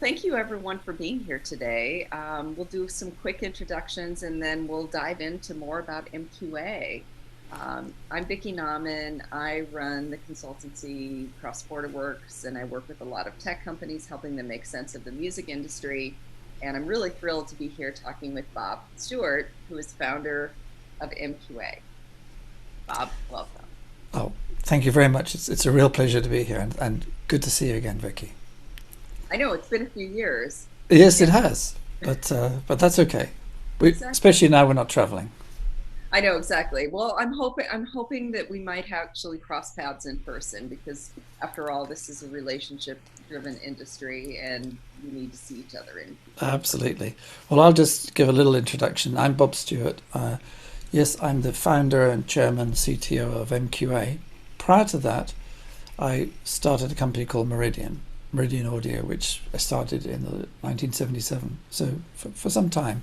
thank you everyone for being here today. We'll do some quick introductions and then we'll dive into more about MQA. I'm Vickie Nauman. I run the consultancy CrossBorderWorks, and I work with a lot of tech companies helping them make sense of the music industry. And I'm really thrilled to be here talking with Bob Stuart, who is founder of MQA. Bob, welcome. Oh, thank you very much. It's a real pleasure to be here, and good to see you again, Vickie. I know it's been a few years. Yes, it has, but that's okay. Exactly. Especially now we're not traveling. I know, exactly. Well, I'm hoping that we might actually cross paths in person, because after all, this is a relationship-driven industry, and we need to see each other in. Absolutely. Well, I'll just give a little introduction. I'm Bob Stuart. Yes, I'm the founder and chairman, CTO of MQA. Prior to that, I started a company called Meridian Audio, which I started in 1977. So for some time,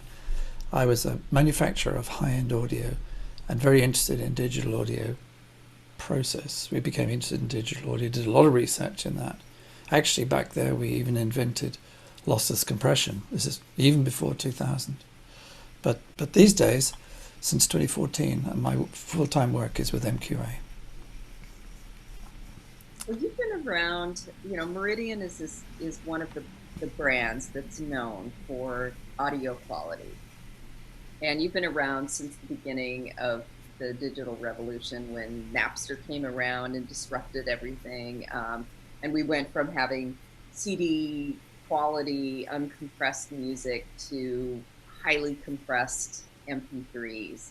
I was a manufacturer of high-end audio and very interested in digital audio process. We became interested in digital audio, did a lot of research in that. Actually, back there, we even invented lossless compression. This is even before 2000. But these days, since 2014, my full-time work is with MQA. Well, you've been around, Meridian is one of the brands that's known for audio quality. And you've been around since the beginning of the digital revolution, when Napster came around and disrupted everything. And we went from having CD quality, uncompressed music to highly compressed MP3s.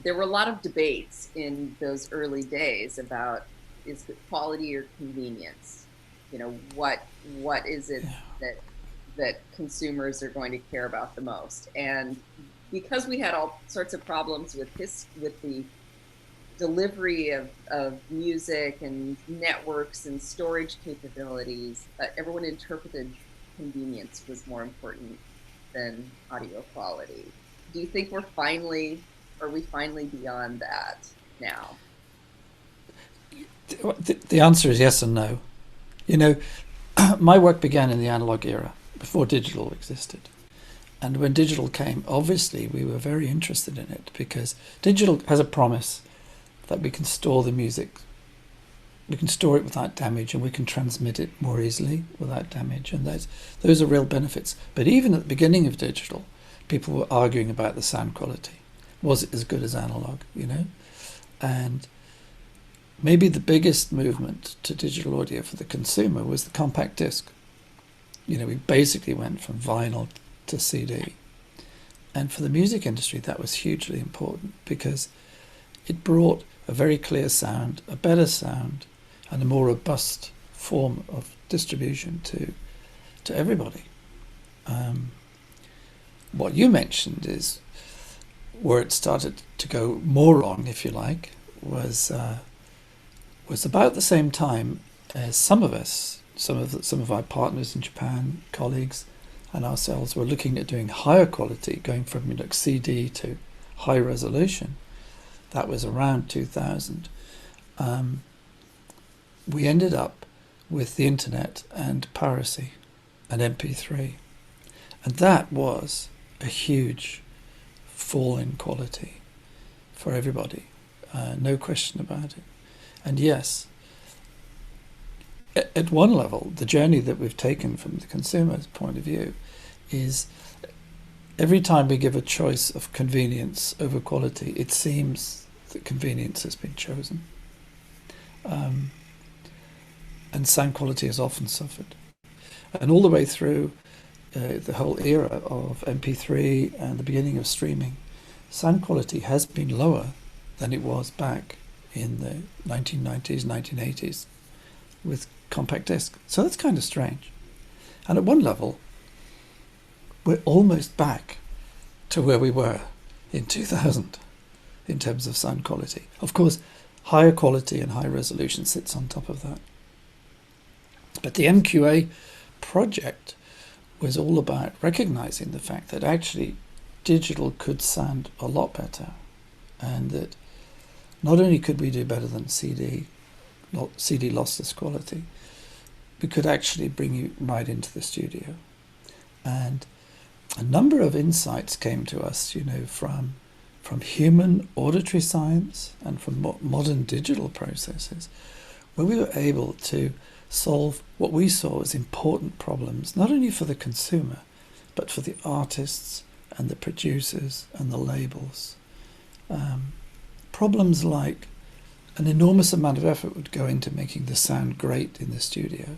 There were a lot of debates in those early days about, is it quality or convenience? What is it that consumers are going to care about the most? And because we had all sorts of problems with the delivery of music and networks and storage capabilities, everyone interpreted convenience was more important than audio quality. Do you think are we finally beyond that now? The answer is yes and no. My work began in the analog era, before digital existed. And when digital came, obviously we were very interested in it, because digital has a promise that we can store the music. We can store it without damage, and we can transmit it more easily without damage. And those are real benefits. But even at the beginning of digital, people were arguing about the sound quality. Was it as good as analog, And maybe the biggest movement to digital audio for the consumer was the compact disc. We basically went from vinyl to CD. And for the music industry, that was hugely important, because it brought a very clear sound, a better sound, and a more robust form of distribution to everybody. What you mentioned is where it started to go more wrong, if you like, was about the same time as some of our partners in Japan, colleagues, and ourselves were looking at doing higher quality, going from CD to high resolution. That was around 2000. We ended up with the internet and piracy and MP3. And that was a huge fall in quality for everybody. No question about it. And yes, at one level, the journey that we've taken from the consumer's point of view is every time we give a choice of convenience over quality, it seems that convenience has been chosen. And sound quality has often suffered. And all the way through the whole era of MP3 and the beginning of streaming, sound quality has been lower than it was back in the 1990s, 1980s with compact disc. So that's kind of strange. And at one level, we're almost back to where we were in 2000 in terms of sound quality. Of course, higher quality and high resolution sits on top of that. But the MQA project was all about recognizing the fact that actually digital could sound a lot better, and that not only could we do better than CD lossless quality, we could actually bring you right into the studio. And a number of insights came to us, from human auditory science and from modern digital processes, where we were able to solve what we saw as important problems, not only for the consumer, but for the artists and the producers and the labels. Problems like an enormous amount of effort would go into making the sound great in the studio,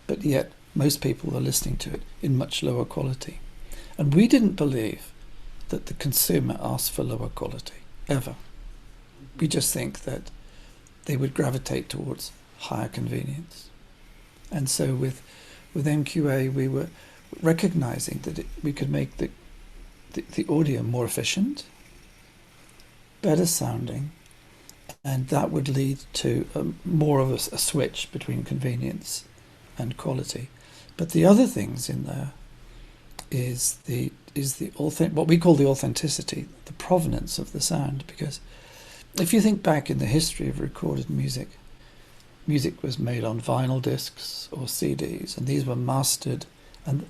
but yet most people are listening to it in much lower quality. And we didn't believe that the consumer asked for lower quality, ever. We just think that they would gravitate towards higher convenience. And so with MQA, we were recognizing that we could make the audio more efficient, better sounding, and that would lead to more of a switch between convenience and quality. But the other things in there is what we call the authenticity, the provenance of the sound. Because if you think back in the history of recorded music was made on vinyl discs or CDs, and these were mastered, and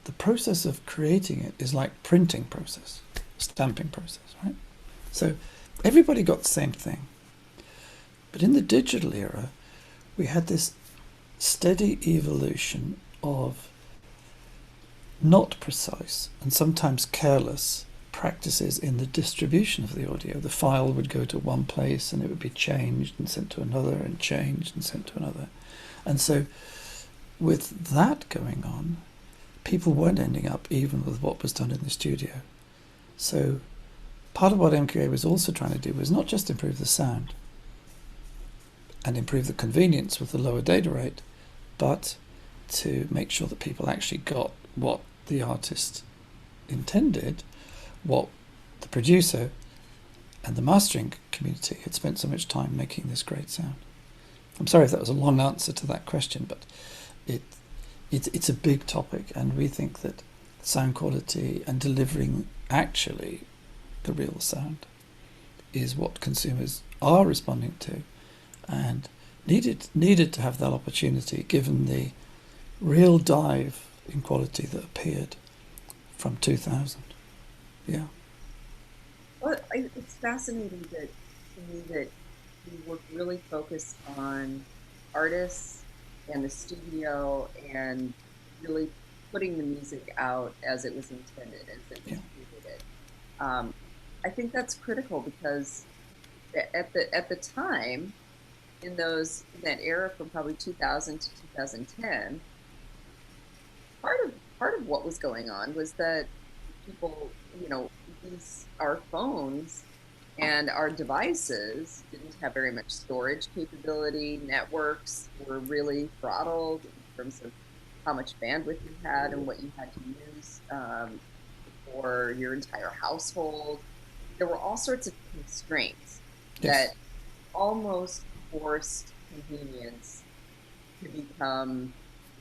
the process of creating it is like printing process, stamping process, right? So everybody got the same thing. But in the digital era, we had this steady evolution of not precise and sometimes careless practices in the distribution of the audio. The file would go to one place and it would be changed and sent to another and changed and sent to another. And so with that going on, people weren't ending up even with what was done in the studio. So part of what MQA was also trying to do was not just improve the sound and improve the convenience with the lower data rate, but to make sure that people actually got what the artist intended, what the producer and the mastering community had spent so much time making this great sound. I'm sorry if that was a long answer to that question, but it's a big topic, and we think that sound quality and delivering actually the real sound is what consumers are responding to, and needed to have that opportunity given the real dive in quality that appeared from 2000. Yeah. Well, it's fascinating to me that you were really focused on artists and the studio and really putting the music out as it was intended, as it was created. I think that's critical because at the time, in that era from probably 2000 to 2010, part of what was going on was that people, our phones and our devices didn't have very much storage capability. Networks were really throttled in terms of how much bandwidth you had and what you had to use for your entire household. There were all sorts of constraints that almost forced convenience to become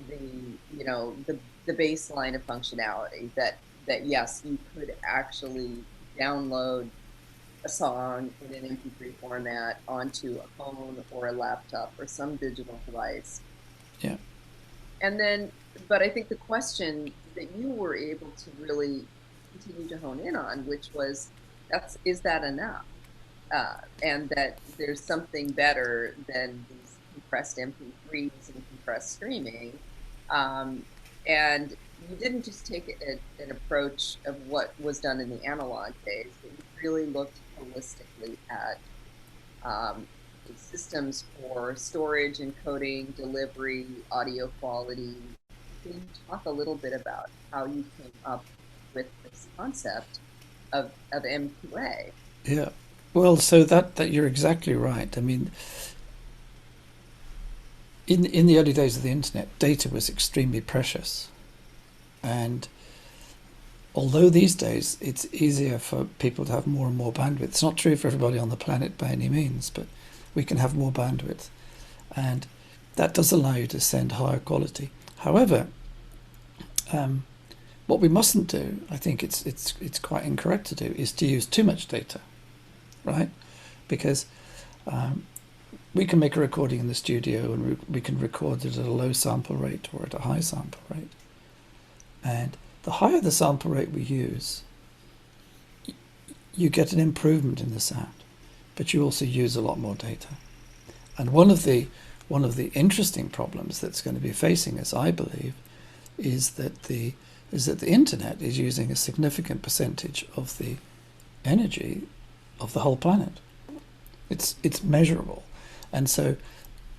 the baseline of functionality, that yes, you could actually download a song in an MP3 format onto a phone or a laptop or some digital device. Yeah. And then, but I think the question that you were able to really continue to hone in on, which was, is that enough? And that there's something better than these compressed MP3s and compressed streaming. And you didn't just take an approach of what was done in the analog days, but you really looked holistically at systems for storage, encoding, delivery, audio quality. Can you talk a little bit about how you came up with this concept of MQA? Yeah. Well, so that you're exactly right. I mean, in the early days of the internet, data was extremely precious. And although these days it's easier for people to have more and more bandwidth, it's not true for everybody on the planet by any means, but we can have more bandwidth. And that does allow you to send higher quality. However, what we mustn't do, I think it's quite incorrect to do, is to use too much data, right? Because we can make a recording in the studio, and we can record it at a low sample rate or at a high sample rate. And the higher the sample rate we use, you get an improvement in the sound, but you also use a lot more data. And one of the interesting problems that's going to be facing us, I believe, is that the internet is using a significant percentage of the energy of the whole planet. It's measurable. And so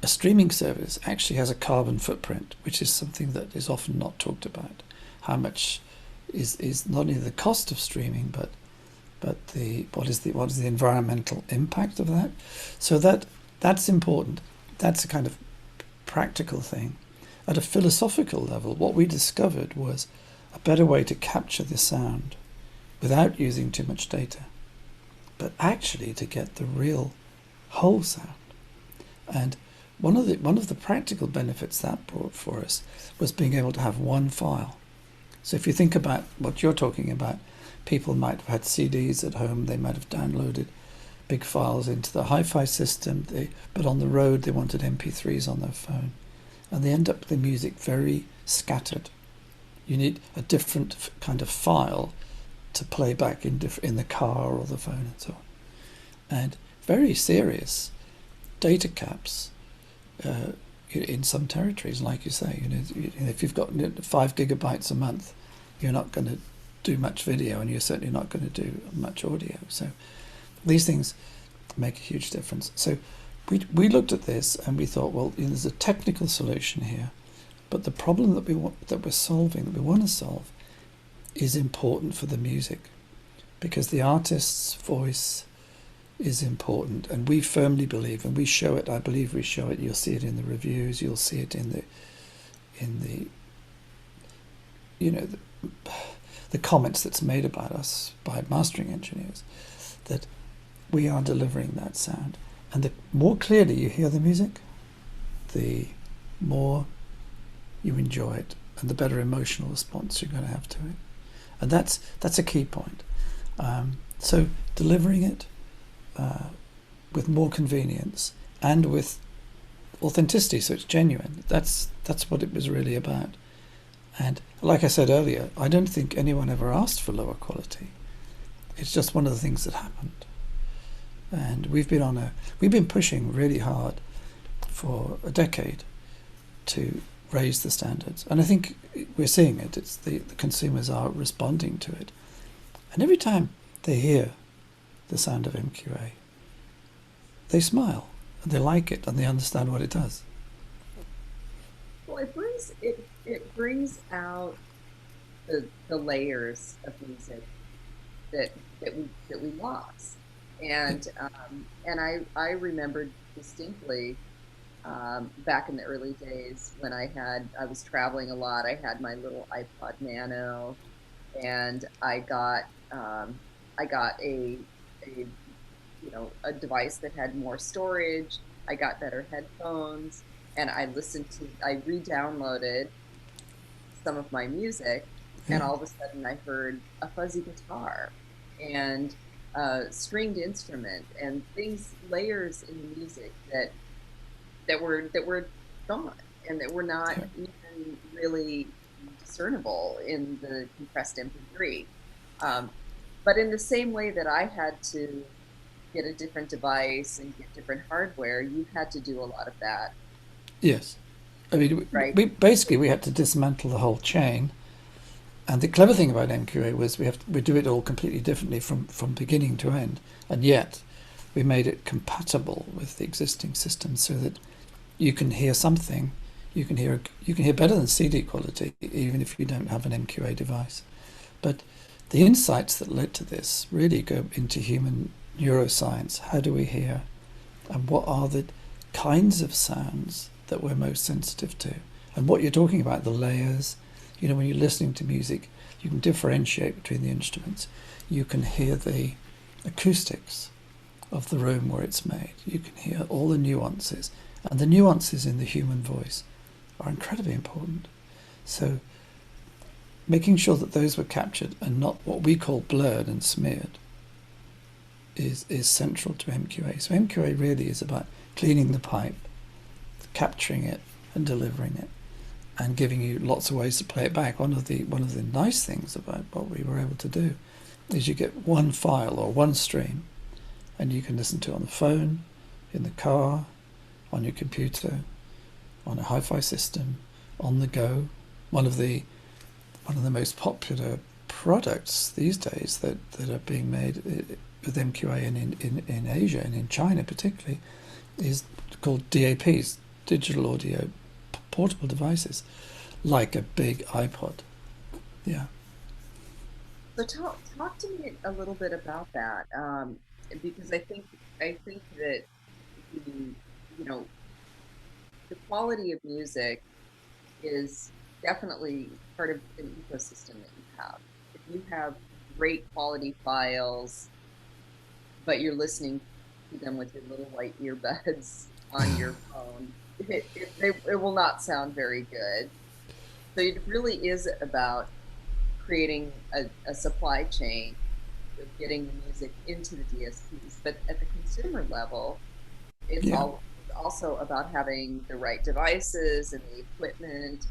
a streaming service actually has a carbon footprint, which is something that is often not talked about. How much is not only the cost of streaming, but what is the environmental impact of that? So that's important. That's a kind of practical thing. At a philosophical level, what we discovered was a better way to capture the sound without using too much data, but actually to get the real whole sound. And one of the practical benefits that brought for us was being able to have one file. So if you think about what you're talking about, people might have had CDs at home, they might have downloaded big files into the hi-fi system, but on the road they wanted MP3s on their phone, and they end up with the music very scattered. You need a different kind of file to play back in the car or the phone and so on. And very serious data caps in some territories, like you say. If you've got 5 gigabytes a month, you're not going to do much video, and you're certainly not going to do much audio. So these things make a huge difference. So we looked at this and we thought, well, there's a technical solution here, but the problem that we want to solve is important for the music, because the artist's voice is important, and we firmly believe, and we show it. I believe we show it. You'll see it in the reviews. You'll see it in the comments that's made about us by mastering engineers, that we are delivering that sound. And the more clearly you hear the music, the more you enjoy it, and the better emotional response you're going to have to it. And that's a key point. So delivering it with more convenience and with authenticity, so it's genuine. That's what it was really about. And like I said earlier, I don't think anyone ever asked for lower quality. It's just one of the things that happened. And we've been pushing really hard for a decade to raise the standards. And I think we're seeing it. It's the consumers are responding to it. And every time they hear the sound of MQA, they smile and they like it and they understand what it does. Well, it brings out the layers of music that we lost, and I remember distinctly back in the early days when I was traveling a lot. I had my little iPod Nano, and I got a device that had more storage. I got better headphones, and I re-downloaded some of my music, and all of a sudden I heard a fuzzy guitar and stringed instrument and layers in the music that were gone and that were not even really discernible in the compressed MP3. But in the same way that I had to get a different device and get different hardware, you had to do a lot of that. Yes. I mean, right. we had to dismantle the whole chain. And the clever thing about MQA was we do it all completely differently from beginning to end. And yet we made it compatible with the existing system so that you can hear something, you can hear better than CD quality, even if you don't have an MQA device. But the insights that led to this really go into human neuroscience. How do we hear? And what are the kinds of sounds that we're most sensitive to? And what you're talking about, the layers, when you're listening to music, you can differentiate between the instruments. You can hear the acoustics of the room where it's made. You can hear all the nuances. And the nuances in the human voice are incredibly important. So making sure that those were captured and not what we call blurred and smeared is central to MQA. So MQA really is about cleaning the pipe, capturing it and delivering it, and giving you lots of ways to play it back. One of the nice things about what we were able to do is you get one file or one stream, and you can listen to it on the phone, in the car, on your computer, on a hi-fi system, on the go. One of the most popular products these days that are being made with MQA in Asia and in China particularly is called DAPs, digital audio portable devices, like a big iPod. Yeah. So talk to me a little bit about that, because I think that the the quality of music is definitely part of an ecosystem that you have. If you have great quality files, but you're listening to them with your little white earbuds on your phone, it will not sound very good. So it really is about creating a supply chain of getting the music into the DSPs. But at the consumer level, it's also about having the right devices and the equipment.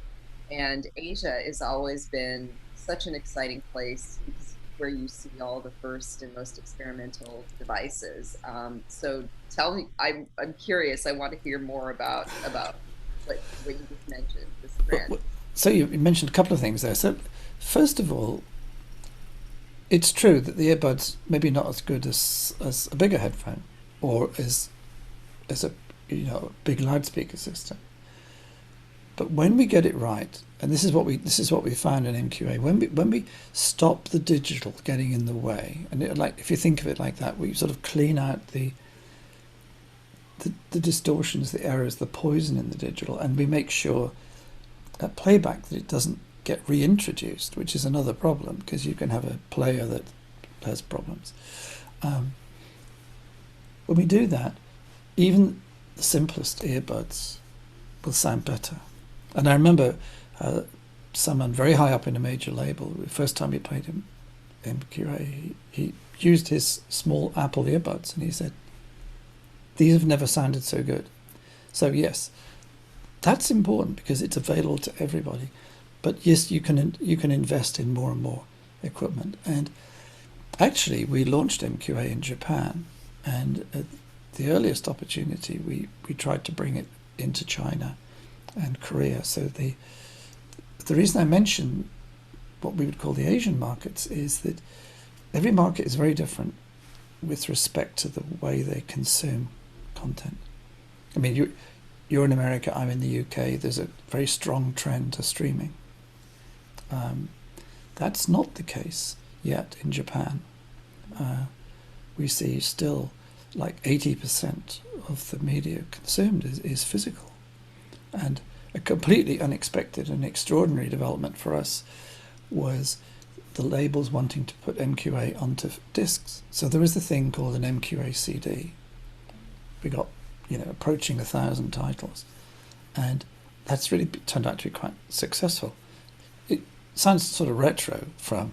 And Asia has always been such an exciting place because where you see all the first and most experimental devices. So tell me, I'm curious. I want to hear more about what you just mentioned, this trend. So you mentioned a couple of things there. So first of all, it's true that the earbuds maybe not as good as a bigger headphone or as a big loudspeaker system. But when we get it right, and this is what we found in MQA, when we stop the digital getting in the way, and if you think of it like that, we sort of clean out the distortions, the errors, the poison in the digital, and we make sure that playback, that it doesn't get reintroduced, which is another problem because you can have a player that has problems. When we do that, even the simplest earbuds will sound better. And I remember someone very high up in a major label, the first time he played him MQA, he used his small Apple earbuds and he said, "These have never sounded so good." So yes, that's important because it's available to everybody. But yes, you can invest in more and more equipment. And actually, we launched MQA in Japan, and at the earliest opportunity, we tried to bring it into China and Korea. So the reason I mention what we would call the Asian markets is that every market is very different with respect to the way they consume content. I mean, you're in America, I'm in the UK. There's a very strong trend to streaming. That's not the case yet in Japan. We see still like 80% of the media consumed is physical. And a completely unexpected and extraordinary development for us was the labels wanting to put MQA onto discs. So there is a thing called an MQA CD. We got, approaching 1,000 titles. And that's really turned out to be quite successful. It sounds sort of retro from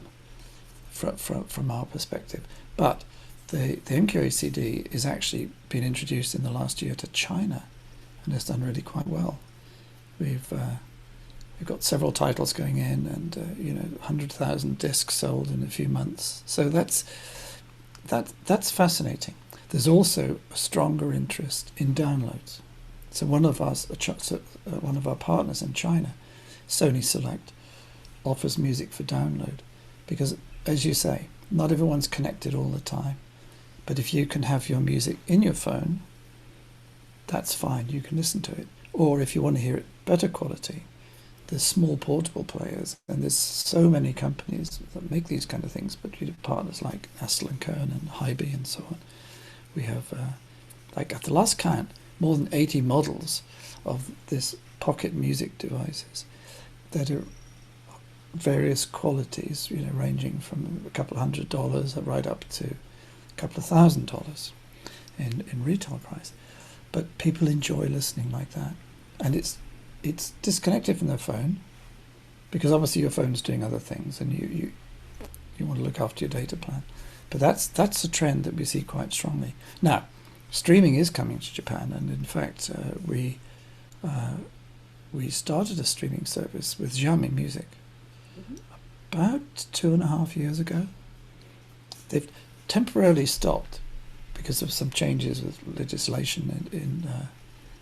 our perspective, but the MQA CD is actually been introduced in the last year to China and has done really quite well. We've got several titles going in, and 100,000 discs sold in a few months. So that's fascinating. There's also a stronger interest in downloads. So one of our partners in China, Sony Select, offers music for download because, as you say, not everyone's connected all the time. But if you can have your music in your phone, that's fine. You can listen to it. Or if you want to hear it better quality, there's small portable players, and there's so many companies that make these kind of things. But we have partners like Astle & Kern and Hybe and so on. We have, at the last count, more than 80 models of this pocket music devices that are various qualities, ranging from a couple of $100 right up to a couple of $1,000 in retail price. But people enjoy listening like that, and it's disconnected from their phone because obviously your phone's doing other things, and you want to look after your data plan. But that's a trend that we see quite strongly. Now, streaming is coming to Japan, and in fact, we started a streaming service with Xiaomi Music about 2.5 years ago. They've temporarily stopped because of some changes with legislation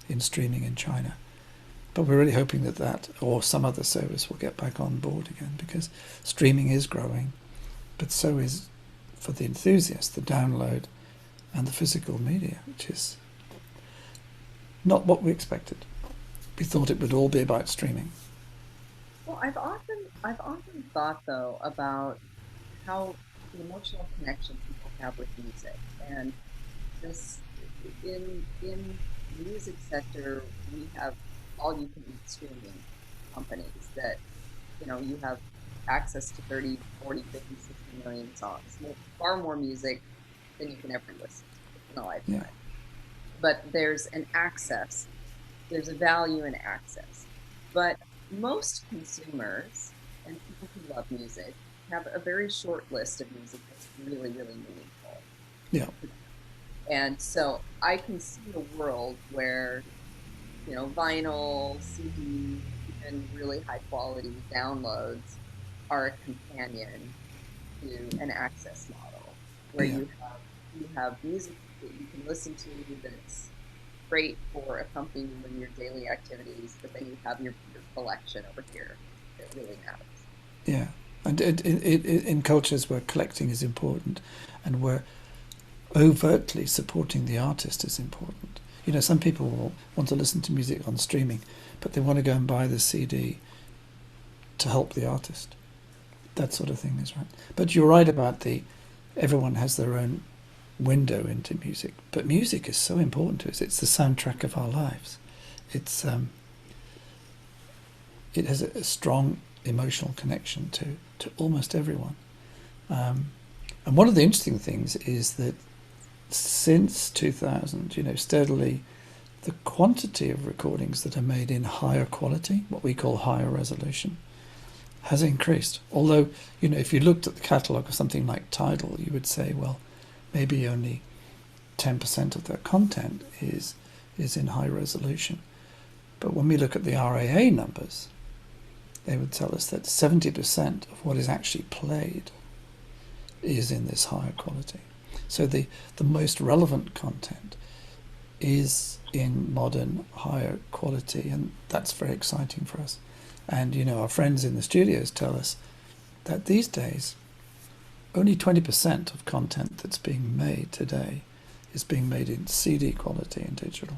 in streaming in China. But we're really hoping that or some other service will get back on board again, because streaming is growing, but so is, for the enthusiasts, the download and the physical media, which is not what we expected. We thought it would all be about streaming. Well, I've often thought though about how the emotional connection people have with music, and this in the music sector, we have all you can eat streaming companies that, you have access to 30, 40, 50, 60 million songs, far more music than you can ever listen to in a lifetime. Yeah. But there's a value in access. But most consumers and people who love music have a very short list of music that's really, really meaningful. Yeah. And so I can see a world where, vinyl, CD, and really high quality downloads are a companion to an access model, where you have music that you can listen to that's great for accompanying you in your daily activities, but then you have your collection over here that really matters. Yeah, and in cultures where collecting is important and where overtly supporting the artist is important. Some people will want to listen to music on streaming, but they want to go and buy the CD to help the artist. That sort of thing is right. But you're right about everyone has their own window into music, but music is so important to us. It's the soundtrack of our lives. It has a strong emotional connection to almost everyone. And one of the interesting things is that since 2000, steadily the quantity of recordings that are made in higher quality, what we call higher resolution, has increased. Although, if you looked at the catalogue of something like Tidal, you would say, well, maybe only 10% of their content is in high resolution. But when we look at the RAA numbers, they would tell us that 70% of what is actually played is in this higher quality. So the most relevant content is in modern, higher quality, and that's very exciting for us. And, our friends in the studios tell us that these days, only 20% of content that's being made today is being made in CD quality and digital.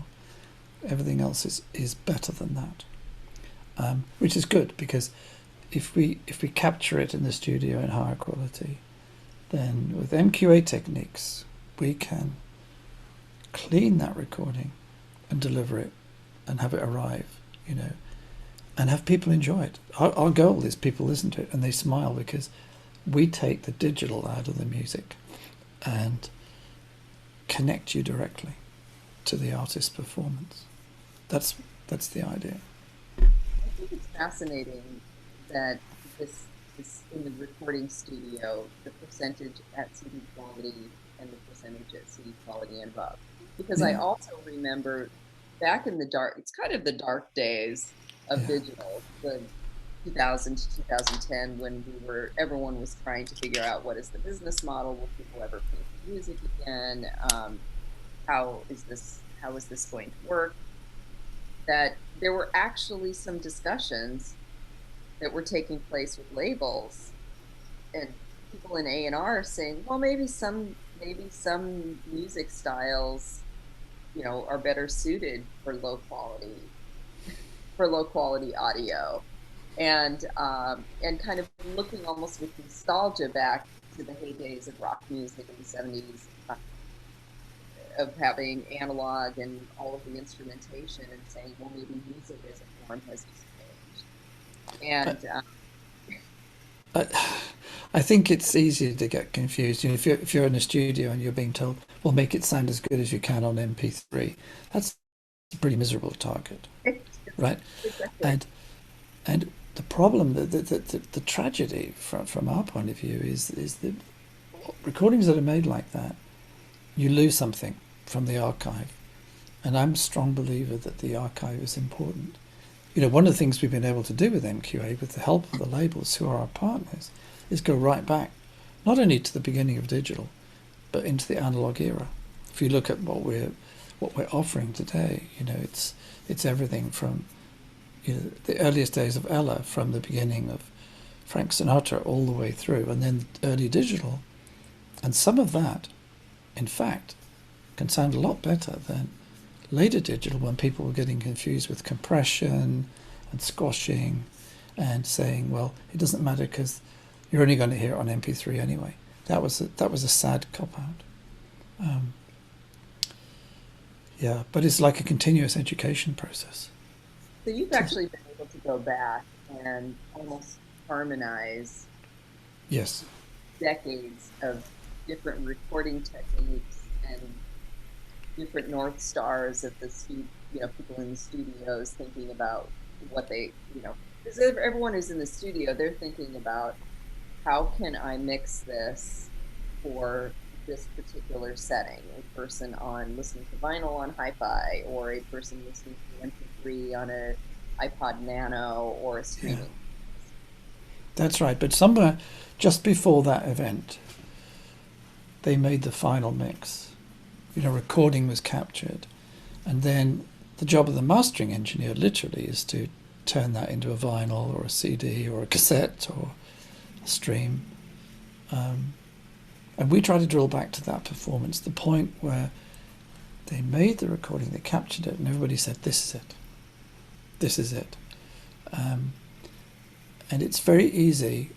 Everything else is better than that, which is good, because if we capture it in the studio in higher quality, then with MQA techniques we can clean that recording and deliver it and have it arrive, and have people enjoy it. Our goal is people listen to it and they smile, because we take the digital out of the music and connect you directly to the artist's performance. That's the idea. I think it's fascinating that this in the recording studio, the percentage at CD quality and the percentage at CD quality and above. Because I also remember back in the dark, it's kind of the dark days of digital, the 2000 to 2010, when everyone was trying to figure out what is the business model, will people ever pay for music again, how is this going to work, that there were actually some discussions that were taking place with labels and people in A&R saying, well, maybe some music styles, are better suited for low quality audio, and kind of looking almost with nostalgia back to the heydays of rock music in the 70s, of having analog and all of the instrumentation, and saying, well, maybe music as a form has just changed. And I think it's easy to get confused. If you're in a studio and you're being told, well, make it sound as good as you can on MP3, that's a pretty miserable target, right? Exactly. And the problem, the tragedy from our point of view is that recordings that are made like that, you lose something from the archive. And I'm a strong believer that the archive is important. One of the things we've been able to do with MQA, with the help of the labels who are our partners, is go right back, not only to the beginning of digital, but into the analog era. If you look at what we're offering today, it's everything from the earliest days of Ella, from the beginning of Frank Sinatra all the way through, and then early digital. And some of that, in fact, can sound a lot better than later digital, when people were getting confused with compression and squashing and saying, well, it doesn't matter because you're only going to hear it on MP3 anyway. That was a sad cop-out. Yeah, but it's like a continuous education process. So you've actually been able to go back and almost harmonize yes, decades of different recording techniques and different North Stars of the people in the studios thinking about what they, because everyone who's in the studio, they're thinking about how can I mix this for this particular setting? A person listening to vinyl on hi-fi, or a person listening to MP3 on a iPod Nano, or a streaming. Yeah. That's right. But somewhere just before that event, they made the final mix. Recording was captured, and then the job of the mastering engineer literally is to turn that into a vinyl or a CD or a cassette or a stream. And we try to drill back to that performance, the point where they made the recording, they captured it, and everybody said, this is it. This is it. And it's very easy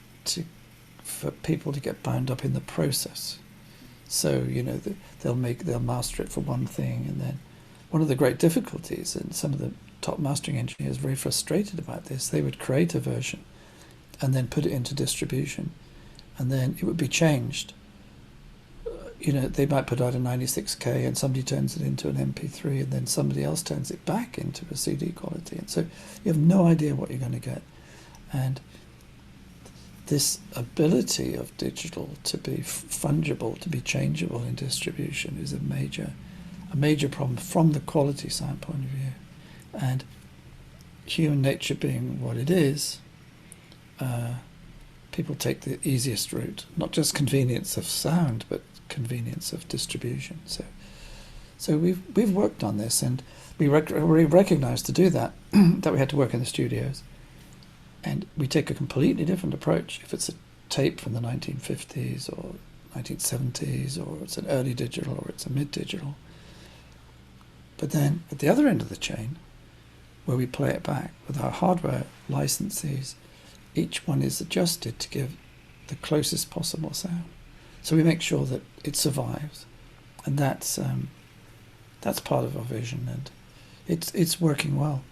for people to get bound up in the process. So, they'll master it for one thing, and then one of the great difficulties, and some of the top mastering engineers are very frustrated about this, they would create a version and then put it into distribution, and then it would be changed. They might put out a 96K and somebody turns it into an MP3, and then somebody else turns it back into a CD quality, and so you have no idea what you're going to get. And this ability of digital to be fungible, to be changeable in distribution, is a major problem from the quality side point of view. And human nature being what it is, people take the easiest route, not just convenience of sound, but convenience of distribution. So we've worked on this, and we recognized to do that that we had to work in the studios. And we take a completely different approach if it's a tape from the 1950s or 1970s, or it's an early digital, or it's a mid-digital. But then at the other end of the chain, where we play it back with our hardware licensees, each one is adjusted to give the closest possible sound. So we make sure that it survives, and that's part of our vision, and it's working well.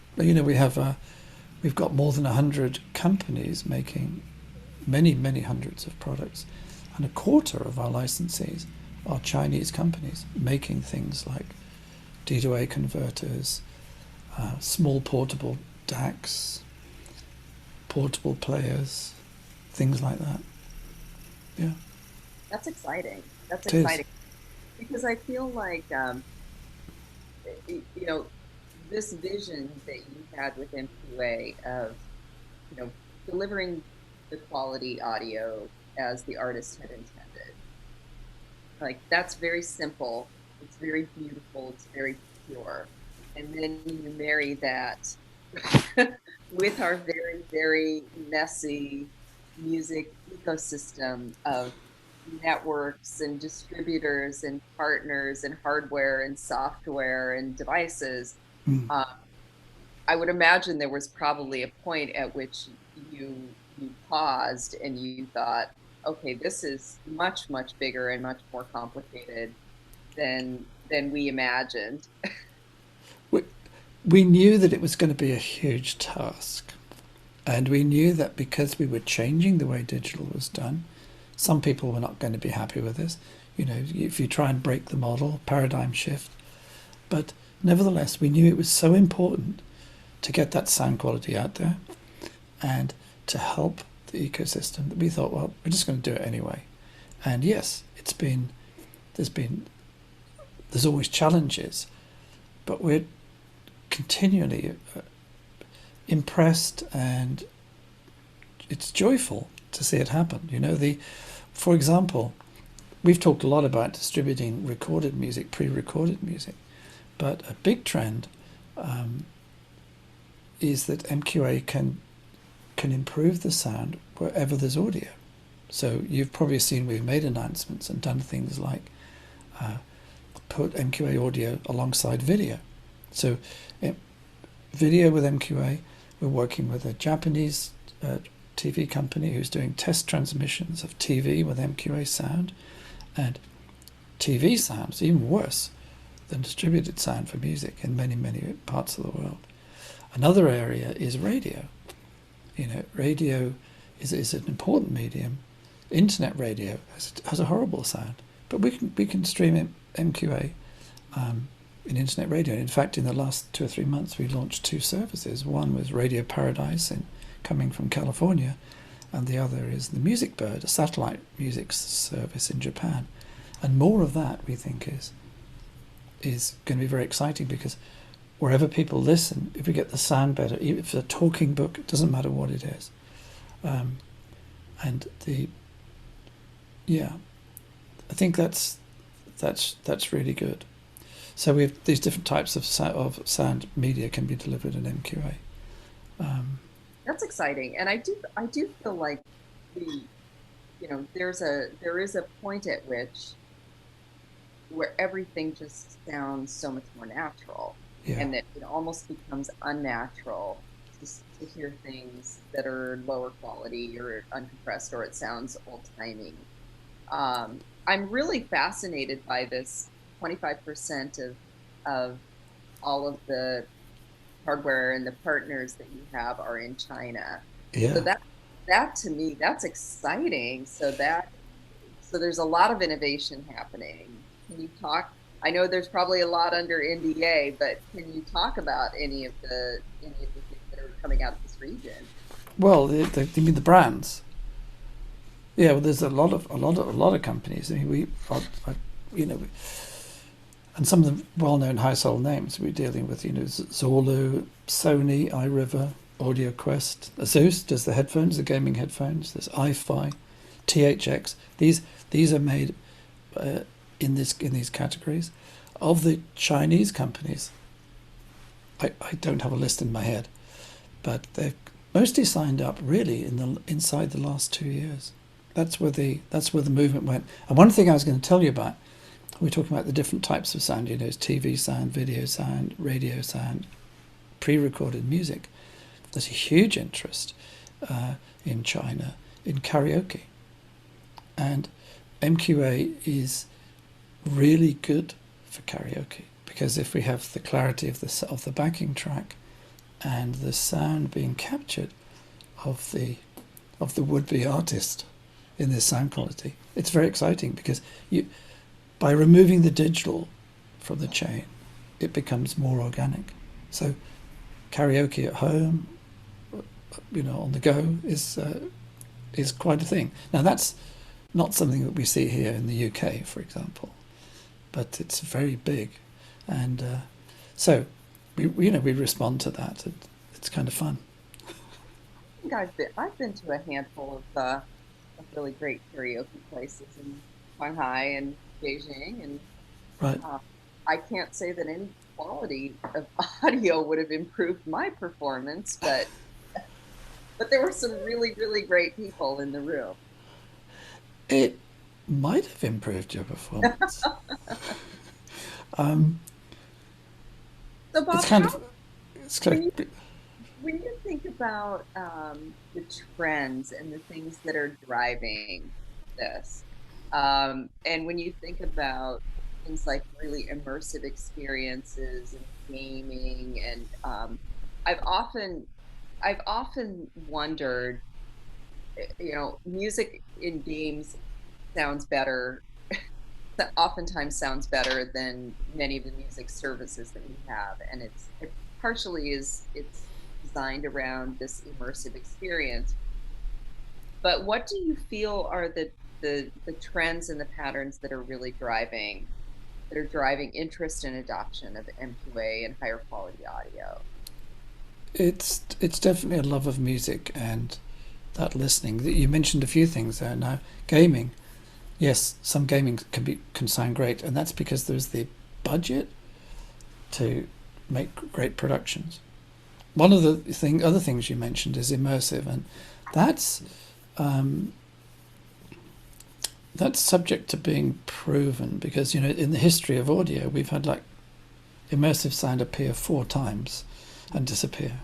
We've got more than 100 companies making many hundreds of products, and a quarter of our licensees are Chinese companies making things like D2A converters, small portable DACs, portable players, things like that. Yeah. That's exciting. That's It exciting. is. Because I feel like, this vision that you had with MQA of, delivering the quality audio as the artist had intended. Like, that's very simple. It's very beautiful. It's very pure. And then you marry that with our very, very messy music ecosystem of networks and distributors and partners and hardware and software and devices. I would imagine there was probably a point at which you paused and you thought, okay, this is much bigger and much more complicated than we imagined. We knew that it was going to be a huge task, and we knew that because we were changing the way digital was done, some people were not going to be happy with this. If you try and break the model, paradigm shift. But nevertheless, we knew it was so important to get that sound quality out there and to help the ecosystem that we thought, well, we're just going to do it anyway. And yes, there's been there's always challenges, but we're continually impressed, and it's joyful to see it happen. For example, we've talked a lot about distributing recorded music, pre-recorded music, but a big trend is that MQA can improve the sound wherever there's audio. So you've probably seen we've made announcements and done things like put MQA audio alongside video. So video with MQA, we're working with a Japanese TV company who's doing test transmissions of TV with MQA sound, and TV sounds even worse than distributed sound for music in many, many parts of the world. Another area is radio. Radio is an important medium. Internet radio has a horrible sound, but we can stream MQA in internet radio. In fact, in the last 2 or 3 months, we launched 2 services. One was Radio Paradise, coming from California, and the other is the Music Bird, a satellite music service in Japan. And more of that, we think, is going to be very exciting, because wherever people listen, if we get the sound better, even if it's a talking book, it doesn't matter what it is. I think that's really good. So we have these different types of sound media can be delivered in MQA. That's exciting, and I do feel like there is a point at which where everything just sounds so much more natural, and that it almost becomes unnatural to hear things that are lower quality or uncompressed, or it sounds old-timey. I'm really fascinated by this 25% of all of the hardware and the partners that you have are in China. Yeah. So that to me, that's exciting. So there's a lot of innovation happening. Can you talk? I know there's probably a lot under NDA, but can you talk about any of the things that are coming out of this region? Well, you mean the brands? Yeah, well, there's a lot of companies. I mean, and some of the well-known household names we're dealing with. Zolu, Sony, iRiver, AudioQuest, Asus does the headphones, the gaming headphones. There's iFi, THX. These are made in these categories. Of the Chinese companies, I don't have a list in my head, but they've mostly signed up really inside the last 2 years. That's where the movement went. And one thing I was going to tell you about, we're talking about the different types of sound, is TV sound, video sound, radio sound, pre-recorded music. There's a huge interest in China in karaoke. And MQA is really good for karaoke, because if we have the clarity of the backing track and the sound being captured of the would-be artist in this sound quality, it's very exciting, because by removing the digital from the chain, it becomes more organic. So karaoke at home, on the go, is quite a thing. Now, that's not something that we see here in the UK, for example, but it's very big, and so we respond to that. It's kind of fun. I think I've been to a handful of really great karaoke places in Shanghai and Beijing, and right. I can't say that any quality of audio would have improved my performance, but there were some really, really great people in the room. It might have improved your performance. So Bob, when you think about the trends and the things that are driving this, and when you think about things like really immersive experiences and gaming, and I've often wondered, music in games sounds better, oftentimes sounds better than many of the music services that we have, and it partially it's designed around this immersive experience. But what do you feel are the trends and the patterns that are really driving are driving interest and adoption of MQA and higher quality audio? It's definitely a love of music and that listening. You mentioned a few things there. Now, gaming, yes, some gaming can sound great, and that's because there's the budget to make great productions. One of the other things you mentioned is immersive, and that's subject to being proven because, you know, in the history of audio, we've had like immersive sound appear 4 times and disappear.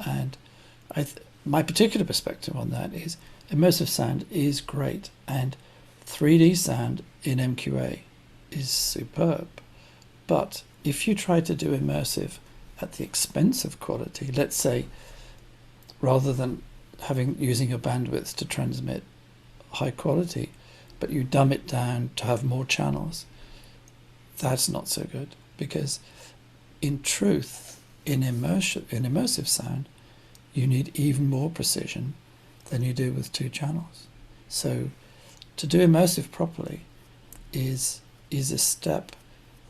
And my particular perspective on that is immersive sound is great, and 3D sound in MQA is superb. But if you try to do immersive at the expense of quality, let's say, rather than using your bandwidth to transmit high quality, but you dumb it down to have more channels, that's not so good, because in truth, in immersive sound, you need even more precision than you do with 2 channels. So to do immersive properly is a step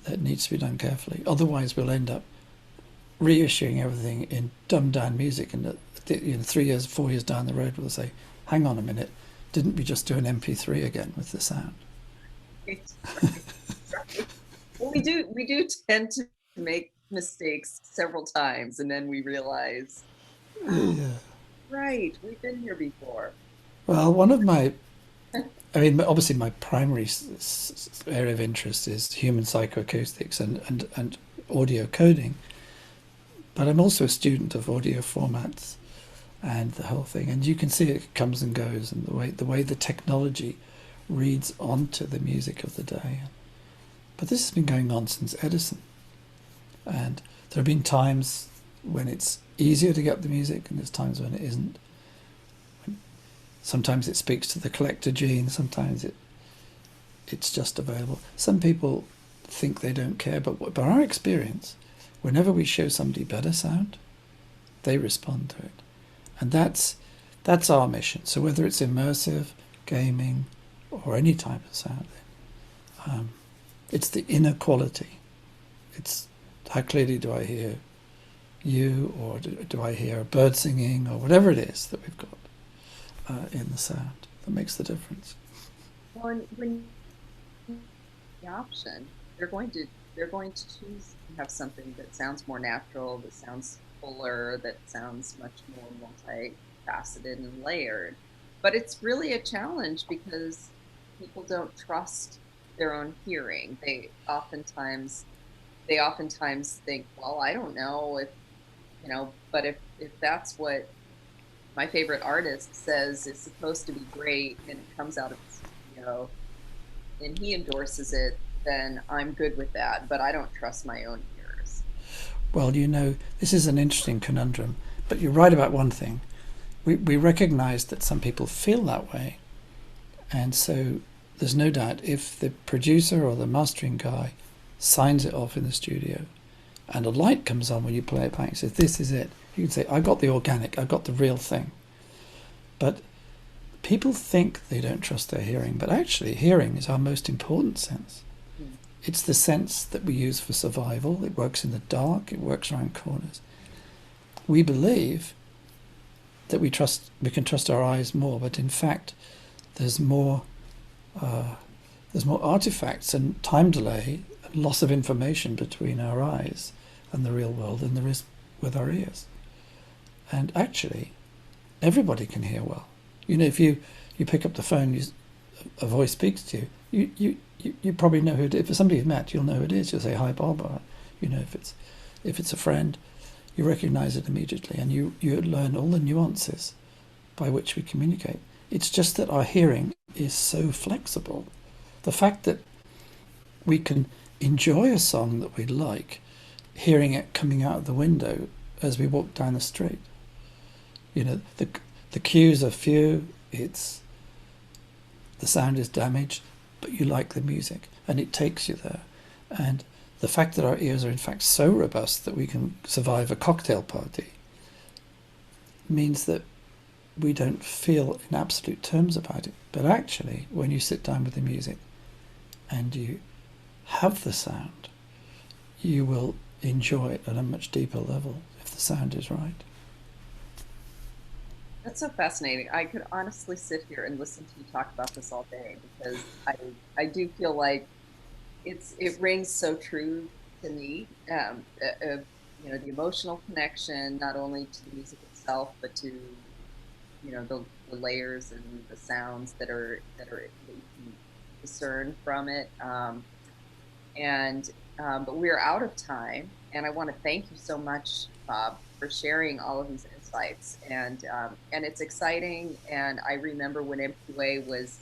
that needs to be done carefully. Otherwise, we'll end up reissuing everything in dumbed down music, and 3 years, 4 years down the road, we'll say, hang on a minute, didn't we just do an MP3 again with the sound? Right. Well, we do tend to make mistakes several times, and then we realize, right, we've been here before. Well, one of my, obviously my primary area of interest is human psychoacoustics and audio coding, but I'm also a student of audio formats and the whole thing, and you can see it comes and goes, and the way the technology reads onto the music of the day. But this has been going on since Edison, and there have been times when it's easier to get the music, and there's times when it isn't. Sometimes it speaks to the collector gene, sometimes it's just available. Some people think they don't care, but by our experience, whenever we show somebody better sound, they respond to it. And that's our mission. So whether it's immersive, gaming, or any type of sound, it's the inner quality. It's how clearly do I hear you, or do I hear a bird singing, or whatever it is that we've got in the sound that makes the difference. Well, when the option, they're going to choose to have something that sounds more natural, that sounds fuller, that sounds much more multifaceted and layered. But it's really a challenge because people don't trust their own hearing. They oftentimes think, well, I don't know if, but if that's what my favorite artist says is supposed to be great and it comes out of the studio and he endorses it, then I'm good with that, but I don't trust my own ears. Well, this is an interesting conundrum, but you're right about one thing. We recognize that some people feel that way, and so there's no doubt if the producer or the mastering guy signs it off in the studio and a light comes on when you play it back and says, this is it, you can say, I got the organic, I got the real thing. But people think they don't trust their hearing, but actually hearing is our most important sense. It's the sense that we use for survival. It works in the dark, it works around corners. We believe that we can trust our eyes more, but in fact there's more artifacts and time delay and loss of information between our eyes and the real world than there is with our ears. And actually, everybody can hear well. If you pick up the phone, a voice speaks to you, you probably know who it is. If it's somebody you've met, you'll know who it is. You'll say, hi, Bob. Or, if it's a friend, you recognize it immediately, and you learn all the nuances by which we communicate. It's just that our hearing is so flexible. The fact that we can enjoy a song that we like, hearing it coming out of the window as we walk down the street. The cues are few, the sound is damaged, but you like the music, and it takes you there. And the fact that our ears are in fact so robust that we can survive a cocktail party means that we don't feel in absolute terms about it. But actually, when you sit down with the music and you have the sound, you will enjoy it at a much deeper level if the sound is right. That's so fascinating. I could honestly sit here and listen to you talk about this all day, because I do feel like it rings so true to me. The emotional connection, not only to the music itself, but to the layers and the sounds that you can discern from it. But we're out of time, and I want to thank you so much, Bob, for sharing all of these insights. And it's exciting. And I remember when MQA was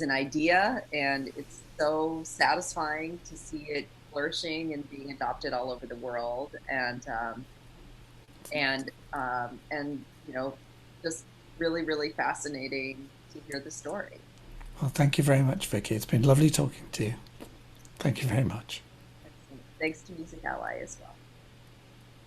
an idea, and it's so satisfying to see it flourishing and being adopted all over the world. And just really, really fascinating to hear the story. Well, thank you very much, Vickie. It's been lovely talking to you. Thank you very much. Thanks to Music Ally as well.